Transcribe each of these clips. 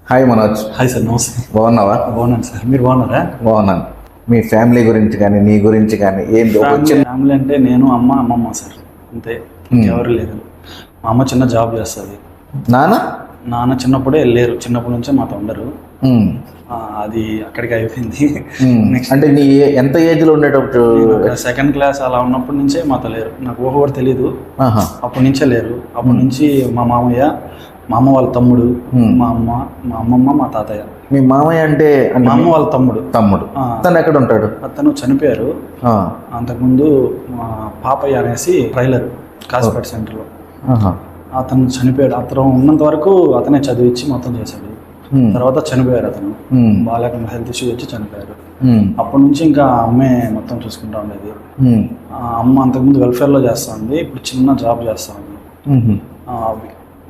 Hi Manoj. Hi sir, నమస్తే. బాగున్నావా? బాగున్నాను సార్, మీరు బాగున్నారా? బాగున్నాను. మీ ఫ్యామిలీ గురించి కానీ నీ గురించి కానీ ఏంటి? ఫ్యామిలీ అంటే నేను, అమ్మమ్మ సార్, అంతే. ఎవరు లేరు. మా అమ్మ చిన్న జాబ్ చేస్తుంది. నాన్న చిన్నప్పుడే లేరు, చిన్నప్పటి నుంచే మాతో ఉండరు. అది అక్కడికి అయిపోయింది. అంటే నీ ఎంత ఏజ్ లో ఉండేటప్పుడు? సెకండ్ క్లాస్ అలా ఉన్నప్పటి నుంచే మాతో లేరు. నాకు ఊహ కూడా తెలీదు, అప్పటి నుంచే లేరు. అప్పటి నుంచి మా మామయ్య, మా అమ్మ వాళ్ళ తమ్ముడు, మా అమ్మమ్మ, మా తాతయ్య. మీ మామయ్య అంటే మా అమ్మ వాళ్ళ తమ్ముడు. తను ఎక్కడ ఉంటాడు? అతను చనిపోయారు. అంతకుముందు మా పాపయ్య అనేసి ట్రైలర్ కాసిపేట సెంటర్లో, అతను చనిపోయాడు. అతను ఉన్నంత వరకు అతనే చదివించి మొత్తం చేశాడు. తర్వాత చనిపోయారు. అతను బాగాలేకుండా హెల్త్ ఇష్యూ వచ్చి చనిపోయారు. అప్పటి నుంచి ఇంకా అమ్మే మొత్తం చూసుకుంటా ఉండేది. అమ్మ అంతకుముందు వెల్ఫేర్లో చేస్తా ఉంది, ఇప్పుడు చిన్న జాబ్ చేస్తా ఉంది.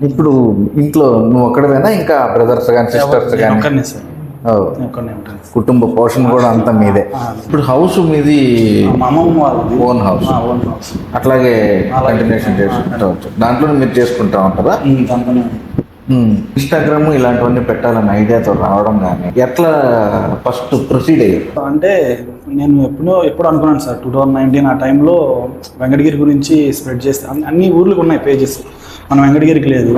ఇప్పుడు ఇంట్లో నువ్వు ఒక్కడవేనా, ఇంకా బ్రదర్స్ కానీ సిస్టర్స్ కానీ? ఒక్కనే సార్, ఒక్కనే ఉంటాను. కుటుంబ పోషణ కూడా అంతా మీదే. ఇప్పుడు హౌస్ మీది మా అమ్మమ్మ వాళ్ళది ఓన్ హౌస్. అట్లాగే కంటిన్యూషన్ చేసుకుంటా, దాంట్లో మీరు చేసుకుంటా ఉంటారా? దాంట్లోనే. ఇన్స్టాగ్రామ్ ఇలాంటివన్నీ పెట్టాలని ఐడియాతో రావడం కానీ ఎట్లా ఫస్ట్ ప్రొసీడ్ అయ్యారు? అంటే నేను ఎప్పుడు అనుకున్నాను సార్, 2019 ఆ టైంలో వెంకటగిరి గురించి స్ప్రెడ్ చేస్తే అన్ని ఊర్లకు ఉన్నాయి పేజెస్, మన వెంకటగిరికి లేదు.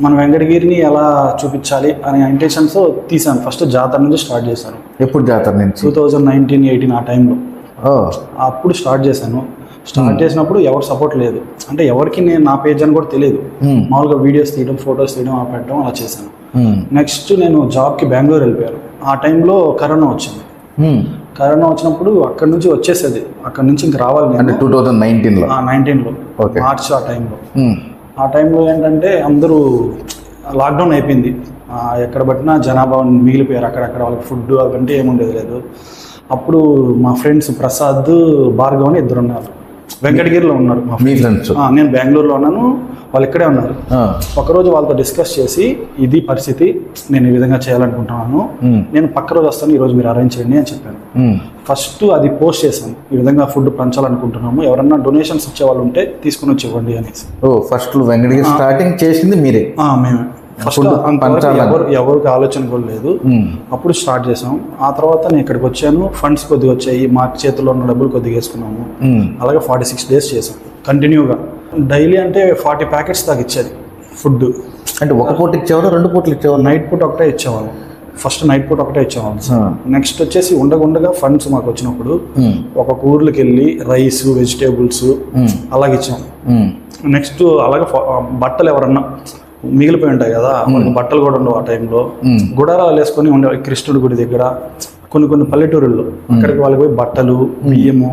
మన వెంకటగిరిని ఎలా చూపించాలి అనే ఇంటెన్షన్స్ తీసాను. ఫస్ట్ జాతర నుంచి స్టార్ట్ చేశాను. ఎప్పుడు జాతర నుంచి? 2019-18 ఆ టైంలో అప్పుడు స్టార్ట్ చేశాను. స్టార్ట్ చేసినప్పుడు ఎవరు సపోర్ట్ లేదు, అంటే ఎవరికి నేను నా పేజ్ అని కూడా తెలియదు. మామూలుగా వీడియోస్ తీయడం, ఫొటోస్ తీయడం, పెట్టడం అలా చేశాను. నెక్స్ట్ నేను జాబ్కి బెంగళూరు వెళ్ళిపోయాను. ఆ టైంలో కరోనా వచ్చింది. కరోనా వచ్చినప్పుడు అక్కడ నుంచి వచ్చేసేది, అక్కడ నుంచి ఇంక రావాలి నేను. 2019లో మార్చ్ ఆ టైంలో ఏంటంటే అందరూ లాక్డౌన్ అయిపోయింది. ఎక్కడ పట్టినా జనాభా మిగిలిపోయారు. అక్కడక్కడ వాళ్ళకి ఫుడ్ అవంటే ఏముండేది లేదు. అప్పుడు మా ఫ్రెండ్స్ ప్రసాద్, భార్గవ్ అని ఇద్దరు ఉన్నారు, వెంకటగిరిలో ఉన్నారు మా ఫ్రెండ్స్. నేను బెంగళూరులో ఉన్నాను, వాళ్ళు ఇక్కడే ఉన్నారు. ఒకరోజు వాళ్ళతో డిస్కస్ చేసి, ఇది పరిస్థితి, నేను ఈ విధంగా చేయాలనుకుంటున్నాను, నేను పక్క రోజు వస్తాను, ఈరోజు మీరు అరేంజ్ చేయండి అని చెప్పాను. ఫస్ట్ అది పోస్ట్ చేశాను, ఈ విధంగా ఫుడ్ పంచాలనుకుంటున్నాము, ఎవరన్నా డొనేషన్స్ ఇచ్చే వాళ్ళు ఉంటే తీసుకుని వచ్చి ఇవ్వండి అనేసి. ఫస్ట్ వెంకటగిరి స్టార్టింగ్ చేసింది మీరే? మేమే. ఫస్ట్ ఎవరికి ఆలోచన కూడా లేదు. అప్పుడు స్టార్ట్ చేసాం. ఆ తర్వాత నేను ఇక్కడికి వచ్చాను, ఫండ్స్ కొద్దిగా వచ్చాయి, మా చేతిలో ఉన్న డబ్బులు కొద్దిగా వేసుకున్నాము. అలాగే 46 days చేసాం కంటిన్యూగా. డైలీ అంటే 40 ప్యాకెట్స్ దాకా ఇచ్చేది ఫుడ్. అంటే ఒక పూట ఇచ్చేవారు, 2 పూటలు ఇచ్చేవారు? నైట్ పూట ఒకటే ఇచ్చేవాళ్ళం. ఫస్ట్ నైట్ పూట ఒకటే ఇచ్చేవాళ్ళం. నెక్స్ట్ వచ్చేసి ఉండగా ఫండ్స్ మాకు వచ్చినప్పుడు ఒక్కొక్క ఊర్లోకి వెళ్ళి రైస్, వెజిటేబుల్స్ అలాగే ఇచ్చాం. నెక్స్ట్ అలాగే బట్టలు ఎవరన్నా మిగిలిపోయి ఉంటాయి కదా, మనకి బట్టలు కూడా ఉండవు. ఆ టైంలో గుడారాలు వేసుకొని ఉండే, కృష్ణుడి గుడి దగ్గర కొన్ని పల్లెటూరుల్లో అక్కడికి వాళ్ళకి పోయి బట్టలు, బియ్యము,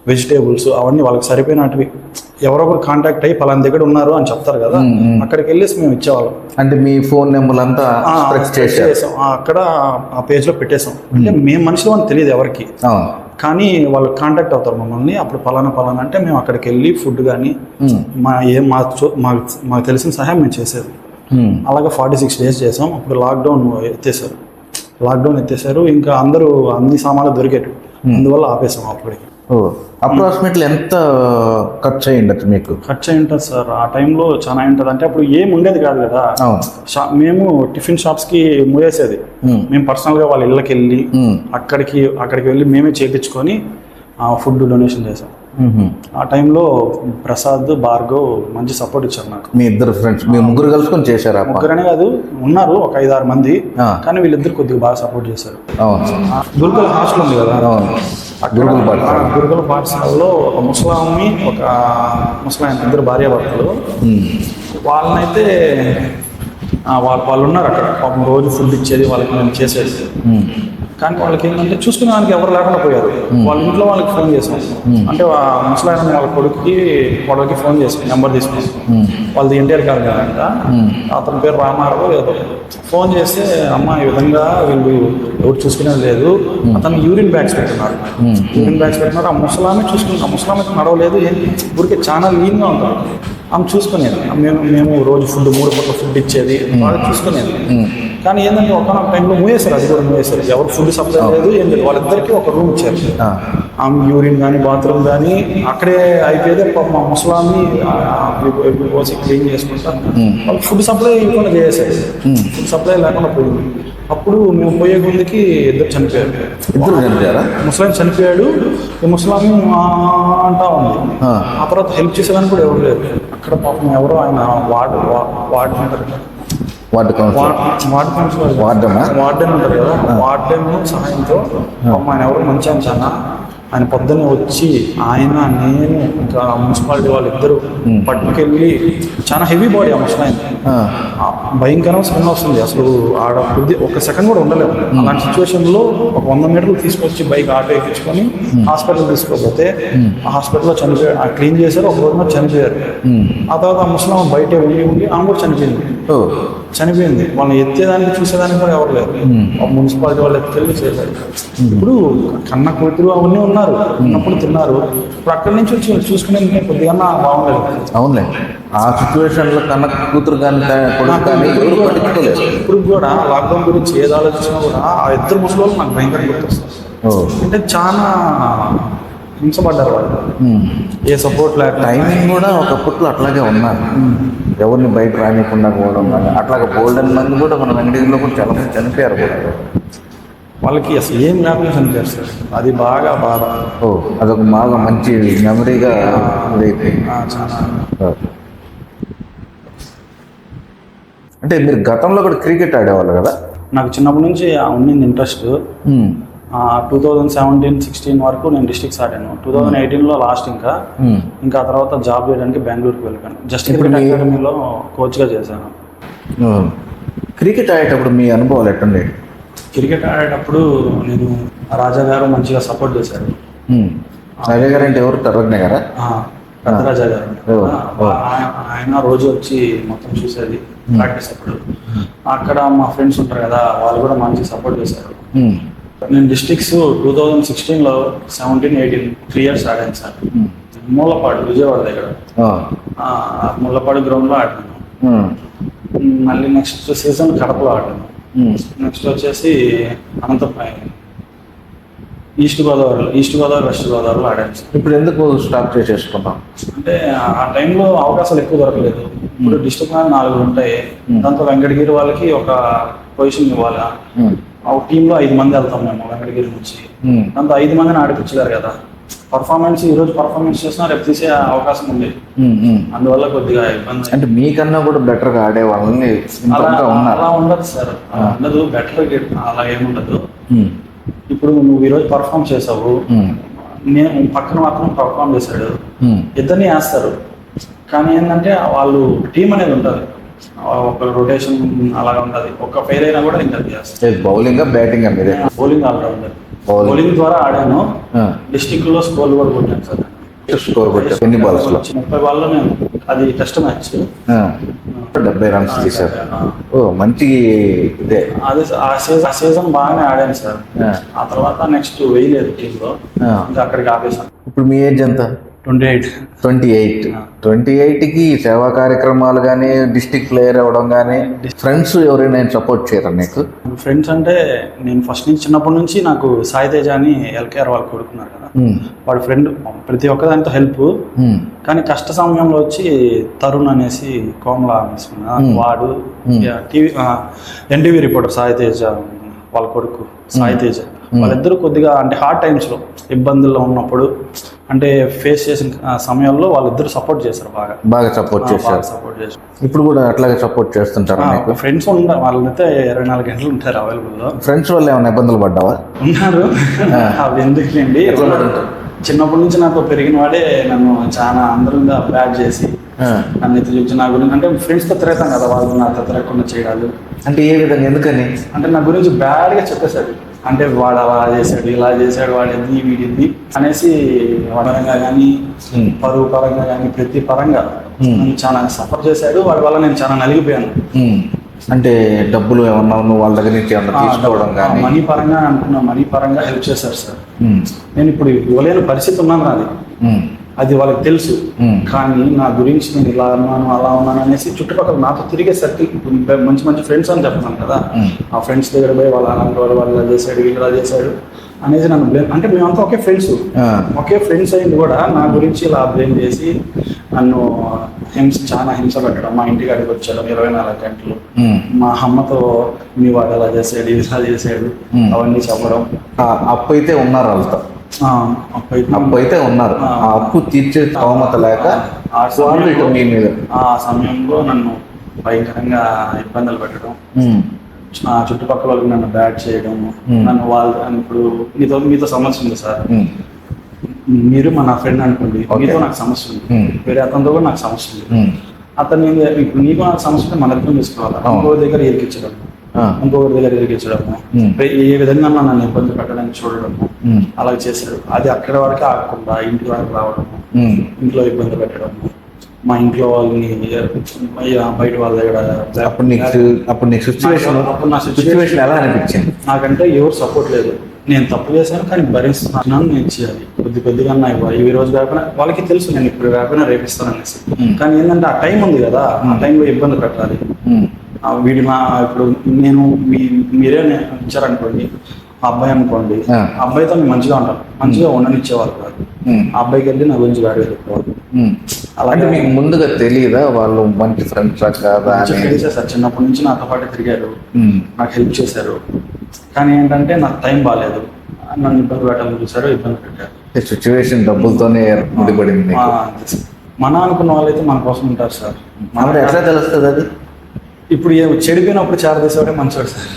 వెజిటేబుల్స్ అవన్నీ వాళ్ళకి సరిపోయినటివి ఎవరొకరు కాంటాక్ట్ అయ్యి పలానా దగ్గర ఉన్నారు అని చెప్తారు కదా, అక్కడికి వెళ్ళేసి మేము ఇచ్చేవాళ్ళం. అంటే మీ ఫోన్ నెంబర్లు అంతా చేసాం, అక్కడ ఆ పేజ్లో పెట్టేసాం. అంటే మేము మనుషులు అని తెలియదు ఎవరికి, కానీ వాళ్ళు కాంటాక్ట్ అవుతారు మమ్మల్ని. అప్పుడు పలానా అంటే మేము అక్కడికి వెళ్ళి ఫుడ్ కానీ మాకు తెలిసిన సహాయం మేము చేసేది. అలాగే 46 days చేసాం. అప్పుడు లాక్డౌన్ ఎత్తేసారు. ఇంకా అందరూ అన్ని సామాన్లు దొరికేవి, అందువల్ల ఆపేసాం అప్పటికి. అప్రాక్సిమేట్లీ ఎంత ఖర్చు అయ్యిండదు మీకు? ఖర్చు అయి ఉంటుంది సార్, ఆ టైంలో చాలా ఉంటుంది. అంటే అప్పుడు ఏం ఉండేది కాదు కదా, మేము టిఫిన్ షాప్స్కి మూసేసేది. మేము పర్సనల్గా వాళ్ళ ఇళ్ళకి వెళ్ళి అక్కడికి వెళ్ళి మేమే చేయించుకొని ఫుడ్ డొనేషన్ చేసాం. ఆ టైంలో ప్రసాద్, భార్గవ్ మంచి సపోర్ట్ ఇచ్చారు నాకు. మీ ఇద్దరు ఫ్రెండ్స్, మీ ముగ్గురు కలుసుకొని చేశారా? ముగ్గురనే కాదు, ఉన్నారు ఒక 5-6 మంది, కానీ వీళ్ళిద్దరు కొద్దిగా బాగా సపోర్ట్ చేశారు. గురుకుల హాస్టల్ ఉంది కదా, గురుకుల పాఠశాలలో ఒక ముసలామి, ఒక ముసలాయన, ఇద్దరు భార్యాభర్తలు. వాళ్ళనైతే వాళ్ళు ఉన్నారు అక్కడ, పాపం రోజు ఫుడ్ ఇచ్చేది వాళ్ళకి, మేము చేసేది. కానీ వాళ్ళకి ఏంటంటే చూసుకునేదానికి ఎవరు లేకుండా పోయారు. వాళ్ళ ఇంట్లో వాళ్ళకి ఫోన్ చేసాం, అంటే ముసలాయన వాళ్ళ కొడుకుకి ఫోన్ చేసాం, నెంబర్ తీసుకున్నాం. వాళ్ళది ఎన్టీఆర్ గారు కదంట, అతని పేరు రామారావు ఏదో. ఫోన్ చేస్తే, అమ్మ ఈ విధంగా వీళ్ళు ఎవరు చూసుకునేది లేదు, అతను యూరిన్ బ్యాగ్స్ పెట్టున్నారు. ఆ ముసలామే చూసుకున్నాం. ఆ ముసలామెకి నడవలేదు, ఊరికే చాలా లీన్గా ఉంటారు. ఆమె చూసుకునేది. మేము రోజు ఫుడ్ 3 పూట్ల ఫుడ్ ఇచ్చేది, బాగా చూసుకునేది. కానీ ఏంటంటే ఒకనొక టైంలో మూసేశారు, అది కూడా మూసేశారు. ఎవరు ఫుడ్ సప్లై లేదు, ఏం లేదు. వాళ్ళిద్దరికి ఒక రూమ్ ఇచ్చారు. ఆమె యూరిన్ కానీ బాత్రూమ్ కానీ అక్కడే అయిపోయేది. మా ముసలాన్ని పోసి క్లీన్ చేసుకుంటాం. వాళ్ళు ఫుడ్ సప్లై ఇవ్వకుండా చేసేసారు. ఫుడ్ సప్లై లేకుండా పోయింది. అప్పుడు మేము పోయే ముందుకి ఇద్దరు చనిపోయారు. ఇద్దరు చనిపోయారా? ముసలాం చనిపోయాడు, ఈ ముసలాం అంటా ఉంది. ఆ తర్వాత హెల్ప్ చేసేదానికి కూడా ఎవరు లేదు అక్కడ. పాపం ఎవరో ఆయన వార్డు అంటారు, వార్డెన్ ఉంటారు కదా, వార్డెన్ సహాయంతో ఆయన ఎవరు మంచి అంచానా ఆయన పొద్దున్నే వచ్చి ఆయన నేను ఇంకా మున్సిపాలిటీ వాళ్ళు ఇద్దరు పట్టుకెళ్ళి, చాలా హెవీ బాడీ ఆ ముసలాయన, భయంకరం స్మెల్ వస్తుంది అసలు. ఆడ ఒక సెకండ్ కూడా ఉండలేదు. అలాంటి సిచ్యువేషన్లో ఒక 100 మీటర్లు తీసుకొచ్చి బైక్ ఆటో ఎక్కించుకొని హాస్పిటల్ తీసుకోకపోతే ఆ హాస్పిటల్లో చనిపోయాడు. క్లీన్ చేశారు, ఒక రోజున చనిపోయారు. ఆ తర్వాత ఆ ముసలాం బయట ఉండి ఆమె కూడా చనిపోయింది. వాళ్ళని ఎత్తేదానికి చూసేదానికి కూడా ఎవరు లేరు. మున్సిపాలిటీ వాళ్ళు ఎత్తుకెళ్ళి చేశారు. ఇప్పుడు కన్న కూతురు అవన్నీ ఉన్నారు, ఉన్నప్పుడు తిన్నారు. ఇప్పుడు అక్కడి నుంచి వచ్చి చూసుకునే కొద్దిగా బాగుండదు. అవునులే, ఆ సిచ్యువేషన్ లో కన్న కూతురు కానీ ఇప్పుడు కూడా లాక్డౌన్ గురించి ఏది ఆలోచించినా కూడా ఆ ఇద్దరు ముసలి నాకు భయంకరంగా గుర్తొస్తారు. అంటే చాలా హింసపడ్డారు వాళ్ళు, ఏ సపోర్ట్ లేక. టైమింగ్ కూడా ఒకప్పట్లో అట్లాగే ఉన్నారు, ఎవరిని బయట రానికుండా పోవడం కానీ అట్లాగే గోల్డెన్ మంది కూడా మన వెంకటగిరిలో కూడా చాలా మంది చనిపోయారు కూడా. వాళ్ళకి అసలు ఏం జ్ఞాపకం చనిపోయారు సార్, అది బాగా బాధ. అదొక బాగా మంచి మెమరీగా చాలా. అంటే మీరు గతంలో కూడా క్రికెట్ ఆడేవాళ్ళు కదా? నాకు చిన్నప్పటి నుంచి ఉన్నింది ఇంట్రెస్ట్. 2017-16 వరకు నేను డిస్ట్రిక్ట్స్ ఆడాను. 2018లో లాస్ట్. ఇంకా ఆ తర్వాత జాబ్ చేయడానికి బెంగళూరుకి వెళ్ళాను. జస్ట్ క్రికెట్ అకాడమీలో కోచ్గా చేశాను. క్రికెట్ ఆడేటప్పుడు మీ అనుభవాలు ఎట్టుండే? క్రికెట్ ఆడేటప్పుడు నేను రాజా గారు మంచిగా సపోర్ట్ చేశారు. రాజా గారు అంటే ఎవరు? తర్వాతనే గారా? పెద్ద రాజా గారు. ఆయన రోజు వచ్చి మొత్తం చూసేది ప్రాక్టీస్ అప్పుడు. అక్కడ మా ఫ్రెండ్స్ ఉంటారు కదా, వాళ్ళు కూడా మంచి సపోర్ట్ చేశారు. నేను డిస్ట్రిక్ట్స్ 2016లో 17-18 3 years ఆడాను సార్. మూలపాడు విజయవాడ దగ్గర ముళ్ళపాడు గ్రౌండ్లో ఆడాను. మళ్ళీ నెక్స్ట్ సీజన్ కడపలో ఆడాను. నెక్స్ట్ వచ్చేసి అనంతపురం, ఈస్ట్ గోదావరి, వెస్ట్ గోదావరిలో ఆడాను సార్. ఇప్పుడు ఎందుకు స్టాప్ చేసేసుకున్నాం అంటే ఆ టైంలో అవకాశాలు ఎక్కువ దొరకలేదు. ఇప్పుడు డిస్ట్రిక్ట్ 4 ఉంటాయి, దాంతో వెంకటగిరి వాళ్ళకి ఒక పొజిషన్ ఇవ్వాలా. ఒక టీంలో 5 మంది వెళ్తాం మేము వెంకటగిరి నుంచి. దాంతో 5 మందిని ఆడిపించలేరు కదా. పర్ఫార్మెన్స్ ఈరోజు పర్ఫార్మెన్స్ చేసినా రేపు తీసే అవకాశం ఉంది. అందువల్ల కొద్దిగా ఇబ్బంది. అంటే మీకన్నా కూడా బెటర్గా ఆడే వాళ్ళని అలా ఉండదు సార్, అలా ఉండదు. బెటర్ అలా ఏముండదు. ఇప్పుడు నువ్వు ఈరోజు పర్ఫార్మ్ చేసావు, నేను పక్కన మాత్రం పర్ఫార్మ్ చేశాడు, ఇద్దరిని వేస్తారు. కానీ ఏంటంటే వాళ్ళు టీం అనేది ఉంటుంది, ఒక రొటేషన్ అలాగా ఉంటుంది. ఒక్క ఫెయిల్ అయినా కూడా ఇంకా చేస్తారు. బౌలింగ్ బ్యాటింగ్ అనేది బౌలింగ్ ఆల్రౌండర్. బౌలింగ్ ద్వారా ఆడాను. డిస్ట్రిక్ట్ లో స్కోర్ కూడా కొట్టాను సార్. స్కోర్ కొట్టాను. ఎన్ని బాల్స్ లో? 30 బాల్లో నేను. అది టెస్ట్ మ్యాచ్. 70 runs తీశారు. మంచి ఇదే. అదే ఆ సీజన్ బాగానే ఆడాను సార్. ఆ తర్వాత నెక్స్ట్ వేయలేదు టీంలో, ఇంకా అక్కడికి ఆపేసాను. ఇప్పుడు మీ ఏజ్ ఎంత? 28. 28కి సేవా కార్యక్రమాలు కానీ, డిస్ట్రిక్ట్ ప్లేయర్ అవ్వడం కానీ, ఫ్రెండ్స్ ఎవరైనా సపోర్ట్ చేయరా నీకు? ఫ్రెండ్స్ అంటే నేను ఫస్ట్ నుంచి చిన్నప్పటి నుంచి నాకు సాయి తేజ అని ఎల్కేఆర్ వాళ్ళు కొడుకున్నారు కదా, వాడు ఫ్రెండ్. ప్రతి ఒక్కదానితో హెల్ప్. కానీ కష్ట సమయంలో వచ్చి తరుణ్ అనేసి కోమలా వాడు TV NTV reporter Sai Teja వాళ్ళ కొడుకు సాయి తేజ, వాళ్ళిద్దరు కొద్దిగా అంటే హార్డ్ టైమ్స్లో ఇబ్బందుల్లో ఉన్నప్పుడు అంటే ఫేస్ చేసిన సమయాల్లో వాళ్ళిద్దరు సపోర్ట్ చేశారు. బాగా సపోర్ట్ చేశారు. ఇప్పుడు కూడా అట్లాగే సపోర్ట్ చేస్తుంటారు. ఫ్రెండ్స్ ఉంటారు, వాళ్ళైతే 24 గంటలు ఉంటారు అవైలబుల్లో. ఫ్రెండ్స్ వల్ల ఏమైనా ఇబ్బందులు పడ్డావా? ఉన్నారు. అవి ఎందుకులేండి, చిన్నప్పటి నుంచి నాతో పెరిగిన వాడే నన్ను చాలా అందరంగా బ్యాడ్ చేసి నన్ను ఎత్తి చూసి నా గురించి అంటే ఫ్రెండ్స్తో తిరుగుతాం కదా, వాళ్ళు నాతో తిరగకుండా చేయడాలు. అంటే ఏ విధంగా? ఎందుకని? అంటే నా గురించి బ్యాడ్గా చెప్పేశాడు. అంటే వాడు అలా చేశాడు, ఇలా చేశాడు, వాడింది వీడింది అనేసి పరంగా కానీ, పరువు పరంగా కానీ, ప్రతి పరంగా నన్ను చాలా సఫర్ చేశాడు. వాడి వల్ల నేను చాలా నలిగిపోయాను. అంటే డబ్బులు ఏమన్నా నువ్వు వాళ్ళ దగ్గర నుంచి ఏమన్నా తీసుకోవడం కానీ? మనీ పరంగా హెల్ప్ చేశారు సార్. నేను ఇప్పుడు ఇవ్వలేని పరిస్థితి ఉన్నాను నాది. అది వాళ్ళకి తెలుసు. కానీ నా గురించి నేను ఇలా ఉన్నాను అలా ఉన్నాను అనేసి చుట్టుపక్కల నాతో తిరిగే సర్కిల్ మంచి మంచి ఫ్రెండ్స్ అని చెప్తున్నాను కదా, ఆ ఫ్రెండ్స్ దగ్గర పోయి వాళ్ళ అలాంటి వాళ్ళు ఇలా చేశాడు వీళ్ళు ఇలా చేశాడు అనేది నన్ను బ్లేమ్, అంటే మేమంతా ఒకే ఫ్రెండ్స్, ఒకే ఫ్రెండ్స్ అయింది కూడా నా గురించి ఇలా బ్లేమ్ చేసి నన్ను చాలా హింస పెట్టడం, మా ఇంటికి అడిగి వచ్చాడు 24 గంటలు, మా అమ్మతో మీ వాడు అలా చేసాడు ఇలా చేసాడు అవన్నీ చెప్పడం. అప్పు అయితే ఉన్నారు వాళ్ళతో, అప్పు అయితే ఉన్నారు, ఆ అప్పు తీర్చే స్తోమత లేక మీ మీద ఆ సమయంలో నన్ను భయంకరంగా ఇబ్బందులు పెట్టడం, చుట్టుపక్కల వాళ్ళకి నన్ను బ్యాడ్ చేయడం, నన్ను వాళ్ళు ఇప్పుడు మీతో సమస్య ఉంది సార్, మీరు మా నా ఫ్రెండ్ అనుకోండి, మీతో నాకు సమస్య ఉంది, వేరే అతనితో కూడా నాకు సమస్య ఉంది, అతను ఇప్పుడు నీకు నాకు సమస్య ఉంటే మన దగ్గర తీసుకోవాలి, ఇంకొకరి దగ్గర ఇరికించడం, ఇంకొకరి దగ్గర ఇరికించడము, ఏ విధంగా నన్ను ఇబ్బంది పెట్టడానికి చూడడము అలా చేశాడు. అది అక్కడ వరకు ఆగకుండా ఇంటి వరకు రావడము, ఇంట్లో ఇబ్బంది పెట్టడము, మా ఇంట్లో వాళ్ళని బయట వాళ్ళ దగ్గర. అప్పుడు నీకు సిచ్యువేషన్ ఎలా అనిపించింది? నాకంటే ఎవరు సపోర్ట్ లేదు, నేను తప్పు చేశాను కానీ భరిస్తున్నాను, నేను చేయాలి కొద్దిగా ఈ రోజు కాకుండా వాళ్ళకి తెలుసు నేను ఇప్పుడు కాకుండా రేపిస్తాను అనేసి. కానీ ఏంటంటే ఆ టైం ఉంది కదా, ఆ టైంలో ఇబ్బంది పెట్టాలి. వీడి ఇప్పుడు నేను మీరే ఇచ్చారనుకోండి, ఆ అబ్బాయి అనుకోండి, ఆ అబ్బాయితో నేను మంచిగా ఉంటాను, మంచిగా ఉండనిచ్చేవాళ్ళు కాదు, ఆ అబ్బాయికి వెళ్ళి నా గురించి గాడి వెళ్ళిపోవాలి. అలాగే మీకు ముందుగా తెలియదా వాళ్ళు మంచి ఫ్రెండ్స్ కాదా? సార్ చిన్నప్పటి నుంచి నాతో పాటు తిరిగారు, నాకు హెల్ప్ చేశారు, కానీ ఏంటంటే నాకు టైం బాగాలేదు, నన్ను ఇబ్బంది పెట్టాలని చూసారు, ఇబ్బంది పెట్టారు. సిచ్యువేషన్ డబ్బులతోనే ముడిపడింది. మన అనుకున్న వాళ్ళైతే మన కోసం ఉంటారు సార్. మనకు ఎట్లా తెలుస్తుంది అది? ఇప్పుడు చెడిపోయినప్పుడు చేరదీసేవాడే మంచివాడు సార్.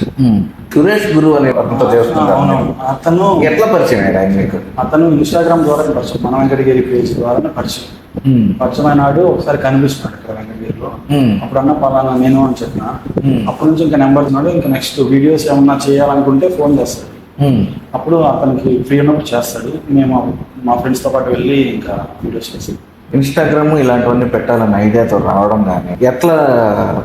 సురేష్ గురు అనే అతను ఎట్లా పరిచయం ఆయన మీకు? అతను ఇన్స్టాగ్రామ్ ద్వారా పరిచయం, మన వెంకటగిరి పేజ్ ద్వారా పరిచయం అయినాడు. ఒకసారి కనిపిస్తున్నాడు ఇక్కడ వెంకటగిరిలో, అప్పుడు అన్న పలానా నేను అని చెప్పిన, అప్పటి నుంచి ఇంకా నెంబర్ ఉన్నాడు. ఇంకా నెక్స్ట్ వీడియోస్ ఏమన్నా చేయాలనుకుంటే ఫోన్ చేస్తాడు, అప్పుడు అతనికి ఫ్రీ ఉన్నప్పుడు చేస్తాడు. మేము మా ఫ్రెండ్స్తో పాటు వెళ్ళి ఇంకా వీడియోస్ చేస్తాం. ఇన్స్టాగ్రామ్ ఇలాంటివన్నీ పెట్టాలన్న ఐడియాతో రావడం కానీ ఎట్లా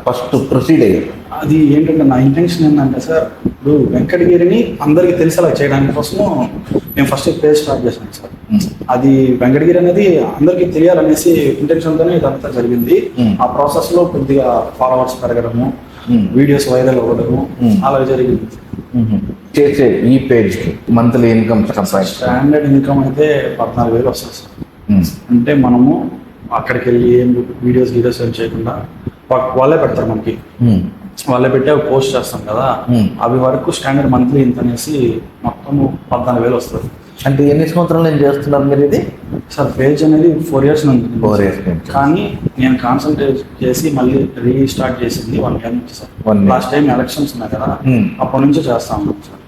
ఫస్ట్ ప్రొసీడ్ అయ్యారు? అది ఏంటంటే నా ఇంటెన్షన్ ఏంటంటే సార్, ఇప్పుడు వెంకటగిరిని అందరికీ తెలిసేలా చేయడానికి కోసము నేను ఫస్ట్ పేజ్ స్టార్ట్ చేశాను సార్. అది వెంకటగిరి అనేది అందరికీ తెలియాలనేసి ఇంటెన్షన్తోనే ఇదంతా జరిగింది. ఆ ప్రాసెస్ లో కొద్దిగా ఫాలోవర్స్ పెరగడము, వీడియోస్ వైరల్ అవ్వడము అలా జరిగింది. చేసే ఈ page monthly income standard income అయితే 14,000 వస్తుంది సార్. అంటే మనము అక్కడికి వెళ్ళి ఏం వీడియోస్ ఏం చేయకుండా వాళ్ళే పెడతారు మనకి, వాళ్ళే పెట్టి అవి పోస్ట్ చేస్తాం కదా, అవి వరకు స్టాండర్డ్ మంత్లీ ఇంత అనేసి మొత్తం 14,000 వస్తుంది. అంటే ఎన్ని సంవత్సరాలు నేను చేస్తున్నారు మీరు ఇది? సార్ పేజ్ అనేది 4 years నుంచి, కానీ నేను కాన్సన్ట్రేట్ చేసి మళ్ళీ రీస్టార్ట్ చేసింది 1 year నుంచి సార్. లాస్ట్ టైం ఎలక్షన్స్ ఉన్నాయి కదా, అప్పటి నుంచి చేస్తా ఉన్నాం సార్.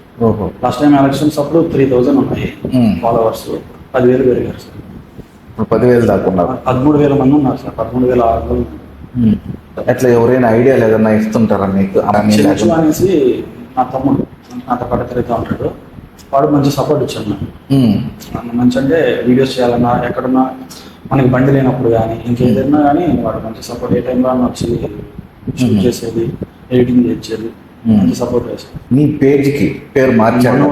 లాస్ట్ టైం ఎలక్షన్స్ అప్పుడు 3,000 ఉన్నాయి ఫాలోవర్స్, 10,000 పెరిగారు సార్. 10,000 దాకా ఉన్నారు, 13,000 మంది ఉన్నారు సార్, 13,600. అట్లా ఎవరైనా ఐడియా లేదన్నా ఇస్తుంటారా మీకు? అనేసి నా తమ్ముడు నాతో పాటు తిరుగుతూ ఉంటాడు, వాడు మంచి సపోర్ట్ ఇచ్చాడు నాకు. మంచి అంటే వీడియోస్ చేయాలన్నా ఎక్కడున్నా మనకి బండి లేనప్పుడు కానీ ఇంకేదైనా కానీ వాడు మంచి సపోర్ట్, ఏ టైంలో వచ్చి షూట్ చేసేది, ఎడిటింగ్ చేసేది, మంచి సపోర్ట్ చేసేది. మీ పేజ్కి పేరు మార్చాను,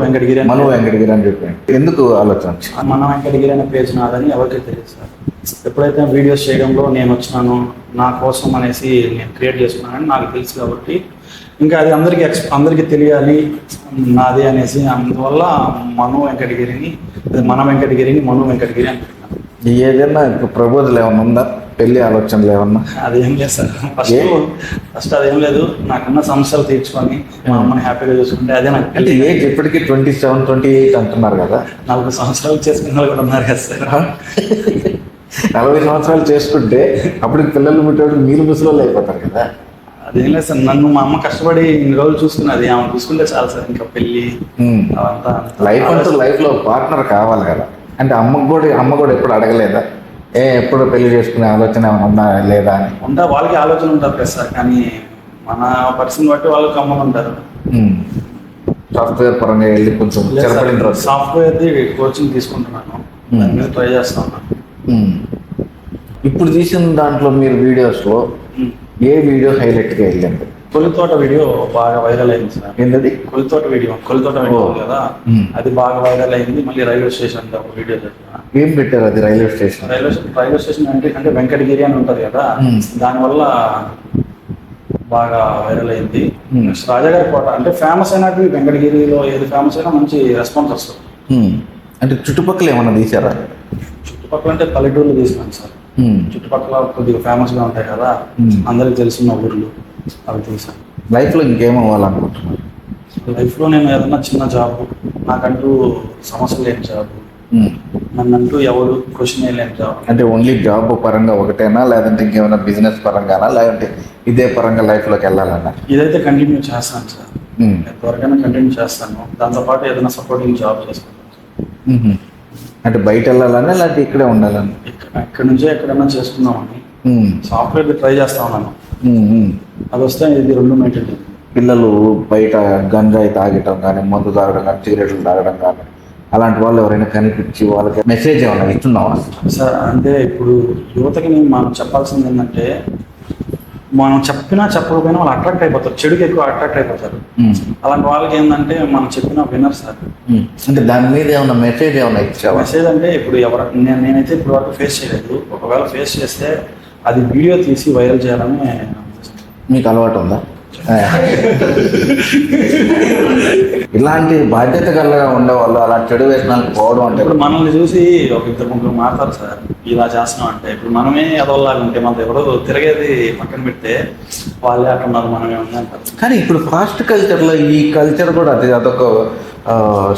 మను వెంకటగిరి అని చెప్పి ఎందుకు ఆలోచన? మన వెంకటగిరి అనే పేజ్ నాదని ఎవరికీ తెలియదు సార్. ఎప్పుడైతే వీడియోస్ చేయడంలో నేను వచ్చినాను, నా కోసం అనేసి నేను క్రియేట్ చేసుకున్నానని నాకు తెలుసు కాబట్టి ఇంకా అది అందరికీ తెలియాలి నాది అనేసి, అందువల్ల మను వెంకటగిరిని మను వెంకటగిరి అని పెట్టినాను. ఏదైనా ప్రపోజల్ ఏమన్నా ఉందా? పెళ్లి ఆలోచనలు ఏమన్నా? అదేం లేదు సార్, ఫస్ట్ అదేం లేదు. నాకున్న సమస్యలు తీర్చుకొని మా అమ్మని హ్యాపీగా చూసుకుంటే అదే నాకు. అంటే ఏజ్ ఇప్పటికీ 27, 28 అంటున్నారు కదా, 40 సంవత్సరాలు చేసుకున్న వాళ్ళు కూడా ఉన్నారు కదా సార్. 40 సంవత్సరాలు చేసుకుంటే అప్పటికి పిల్లలు పుట్టేవాడు మీరు ముసలోళ్ళు అయిపోతారు కదా. అదేం లేదు సార్, నన్ను మా అమ్మ కష్టపడి ఇన్ని రోజులు చూసుకున్నది, ఆమె చూసుకుంటే చాలు సార్. ఇంకా పెళ్ళి అవంతా లైఫ్ అంటూ లైఫ్లో పార్ట్నర్ కావాలి కదా. అంటే అమ్మ కూడా ఎప్పుడు అడగలేదా ఎప్పుడు పెళ్లి చేసుకునే ఆలోచన ఏమైనా ఉందా లేదా అని? వాళ్ళకి ఆలోచన ఉంటారు కదా సార్, కానీ మన పర్సన్ బట్టి వాళ్ళకి అమ్మలు ఉంటారు. సాఫ్ట్వేర్ పరంగా వెళ్ళి కొంచెం సాఫ్ట్వేర్ది కోచింగ్ తీసుకుంటున్నాను, దాని మీద ట్రై చేస్తా ఉన్నాను. ఇప్పుడు తీసిన దాంట్లో మీరు వీడియోస్లో ఏ వీడియో హైలైట్గా వెళ్ళింది? కొలితోట వీడియో బాగా వైరల్ అయింది సార్. ఏంటది? కొలితోట వీడియో కదా, అది బాగా వైరల్ అయింది. మళ్ళీ రైల్వే స్టేషన్ ఒక వీడియో చేసిన ఏం పెట్టారు అది రైల్వే స్టేషన్? రైల్వే స్టేషన్ అంటే వెంకటగిరి అని ఉంటుంది కదా, దానివల్ల బాగా వైరల్ అయింది. నెక్స్ట్ రాజాగారి కోట అంటే ఫేమస్ అయినట్టు వెంకటగిరిలో ఏది ఫేమస్ అయినా మంచి రెస్పాన్స్ వస్తుంది. అంటే చుట్టుపక్కల ఏమన్నా తీసారా? చుట్టుపక్కల అంటే పల్లెటూర్లు తీసుకున్నాను సార్. చుట్టుపక్కల కొద్దిగా ఫేమస్గా ఉంటాయి కదా, అందరికి తెలిసిన ఊర్లు అవి తీసాను. లైఫ్లో ఇంకేం అవ్వాలనుకుంటున్నారు? లైఫ్లో నేను ఏదన్నా చిన్న జాబ్, నాకంటూ సమస్య లేని జాబ్, నన్నంటూ ఎవరు క్వశ్చన్ వేయలేని జాబ్. అంటే ఓన్లీ జాబ్ పరంగా ఒకటేనా, లేదంటే ఇంకేమైనా బిజినెస్ పరంగానా, లేదంటే ఇదే పరంగా లైఫ్లోకి వెళ్ళాలన్నా? ఇదైతే కంటిన్యూ చేస్తాను సార్, ఎంతవరకైనా కంటిన్యూ చేస్తాను. దాంతోపాటు ఏదైనా సపోర్టింగ్ జాబ్ చేసుకుంటాను. అంటే బయట వెళ్ళాలన్నా లేకపోతే ఇక్కడే ఉండాలని? ఇక్కడ నుంచే ఎక్కడైనా చేసుకుందామని సాఫ్ట్వేర్ ట్రై చేస్తా ఉన్నాను. అది వస్తే ఇది రెండు మెయింటైన్. పిల్లలు బయట గంజాయి తాగటం కానీ, మందు తాగడం కానీ, సిగరెట్లు తాగడం కానీ, అలాంటి వాళ్ళు ఎవరైనా కనిపించి వాళ్ళకి మెసేజ్ ఏమైనా ఇస్తున్నావా? సార్ అంటే ఇప్పుడు యువతకి మనం చెప్పాల్సింది ఏంటంటే, మనం చెప్పినా చెప్పకపోయినా వాళ్ళు అట్రాక్ట్ అయిపోతారు, చెడుకి ఎక్కువ అట్రాక్ట్ అయిపోతారు. అలాంటి వాళ్ళకి ఏంటంటే మనం చెప్పినా వినరు సార్. అంటే దాని మీద ఏమైనా మెసేజ్ ఏమైనా ఇచ్చావా? మెసేజ్ అంటే ఇప్పుడు నేనైతే ఇప్పుడు వరకు ఫేస్ చేయలేదు. ఒకవేళ ఫేస్ చేస్తే అది వీడియో తీసి వైరల్ చేయాలని. మీకు అలవాటు ఉందా? ఇలాంటి బాధ్యత గలగా ఉండేవాళ్ళు అలా చెడు వేసినాలకు పోవడం అంటే? ఇప్పుడు మనల్ని చూసి ఒక ఇద్దరు ముగ్గురు మాట్లాడతారు సార్, ఇలా చేస్తున్నాం అంటే. ఇప్పుడు మనమే అదోలాగా ఉంటే మనతో ఎవరో తిరిగేది పక్కన పెడితే వాళ్ళే అట్లా ఉన్నారు, మనమే ఉంది అంటారు. కానీ ఇప్పుడు ఫాస్ట్ కల్చర్లో ఈ కల్చర్ కూడా అదొక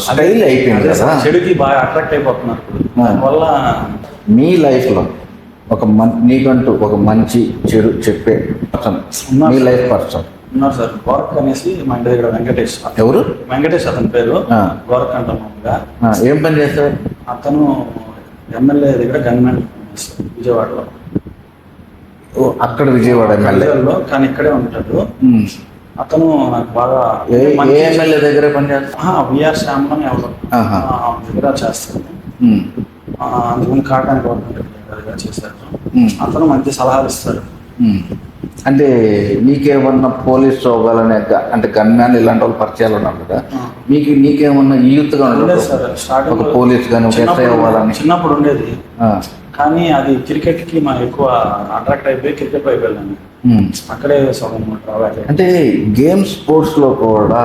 స్టైల్ అయిపోయింది కదా, చెడుకి బాగా అట్రాక్ట్ అయిపోతున్నారు. ఇప్పుడు దానివల్ల మీ లైఫ్లో నీకంటూ ఒక మంచి చెడు చెప్పే పర్సన్, మీ లైఫ్ పర్సన్ ఉన్నారు సార్. గోరక్ అనేసి మా ఇంటి దగ్గర వెంకటేష్. ఎవరు? వెంకటేష్ అతని పేరు. గోరక్ అంటాం మామూలుగా. ఏం పని చేస్తారు అతను? ఎమ్మెల్యే దగ్గర గన్మెన్ విజయవాడలో. అక్కడ విజయవాడ ఎమ్మెల్యేలో, కానీ ఇక్కడే ఉంటాడు అతను. నాకు బాగా ఎమ్మెల్యే దగ్గర పని చేస్తాను. విఆర్ శ్యామ్ అని ఎవరు దగ్గర చేస్తాను. అందుకని కాకాని గవర్నమెంట్ చేశారు. అతను మంచి సలహాలు ఇస్తారు. అంటే నీకేమన్నా పోలీస్ చోగాలనే, అంటే గన్మ్యాన్ ఇలాంటి వాళ్ళు పరిచయాలు ఉన్నారు కదా, నీకేమన్నా యూత్గా ఉండదు సార్? ఒక పోలీస్ కానీ ఒక ఎస్ఐ అవ్వాలని చిన్నప్పుడు ఉండేది, కానీ అది క్రికెట్కి మా ఎక్కువ అట్రాక్ట్ అయిపోయి క్రికెట్ వైపు వెళ్ళాను. అక్కడే సగం ట్రావెల్. అంటే గేమ్స్ స్పోర్ట్స్లో కూడా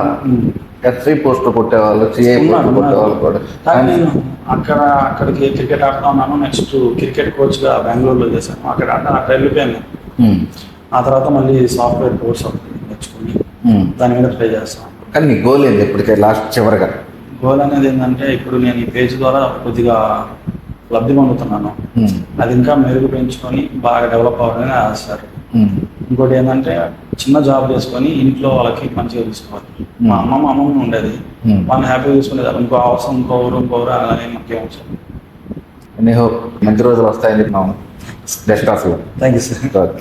ఎస్ఐ పోస్ట్ కొట్టేవాళ్ళు, సిఐ పోస్ట్ కొట్టేవాళ్ళు కూడా. కానీ నేను అక్కడికి క్రికెట్ ఆడుతూ ఉన్నాను. నెక్స్ట్ క్రికెట్ కోచ్గా బెంగళూరులో చేశాను. అక్కడ వెళ్ళిపోయాను. ఆ తర్వాత మళ్ళీ సాఫ్ట్వేర్ కోర్స్ నేర్చుకుని దాని మీద ట్రై చేస్తాను. కానీ నీ గోల్ ఏంటి ఇప్పటికే లాస్ట్ చివరిగా? గోల్ అనేది ఏంటంటే, ఇప్పుడు నేను ఈ పేజ్ ద్వారా కొద్దిగా లబ్ధి పొందుతున్నాను. అది ఇంకా మెరుగు పెంచుకొని బాగా డెవలప్ అవ్వాలని ఆశ సార్. ఇంకోటి ఏంటంటే, చిన్న జాబ్ చేసుకొని ఇంట్లో వాళ్ళకి మంచిగా చూసుకోవాలి. మా అమ్మమ్మ ఉండేది, వాళ్ళని హ్యాపీగా చూసుకునేది. ఇంకో అవసరం ఇంకోరు అలానే మనకి అవసరం. మంచి రోజులు వస్తాయని చెప్తున్నాము. Best of you. Thank you sir.